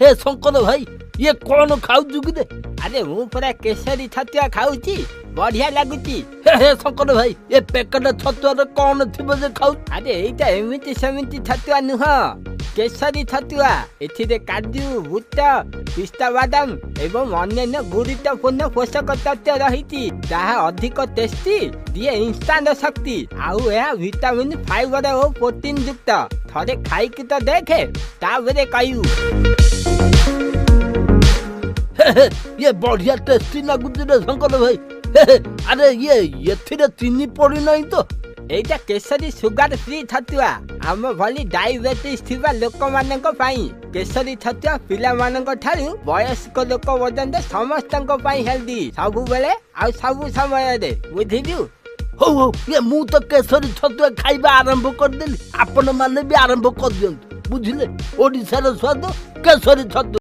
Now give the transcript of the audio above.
हे शंकर भाई ये कौन खाऊ कि अरे मु पूरा केसरी छतुआ खाऊची बढ़िया लगुची। हे शंकर भाई ये पैकेट छतुआ कौन थी जे खाऊ अरे एटा एमिति सेमिति छतुआ नुह केसरी छतुआ एथिरे काजू बुट पिस्ता बादाम एवं अन्य गुरुत्वपूर्ण पोषक तत्व रही जहाँ अधिक टेस्टी दिए इंस्टांट शक्ति आउ यह विटामिन फाइबर और प्रोटीन युक्त थरे खाई तो देखे ताबरे कहू। ये बढ़िया टेस्टी लगुच रे शंकर भाई। अरे ये चीनी पड़ी नहीं तो एटा केसरी सुगर फ्री छतुआ आम भली डायबिटीज थिबा लोक मानक पई केसरी छतुआ पिला मानक ठारू वयस्क लोक पर्यंत समस्तक पई हेल्दी सब बेले आ सब समय रे बुझिलु। हो ये मु तो केसरी छतुआ खाइबा आरंभ कर देली आपण माने भी आरंभ कर दियंतु बुझिले ओडिसा रो स्वाद केसरी छतुआ।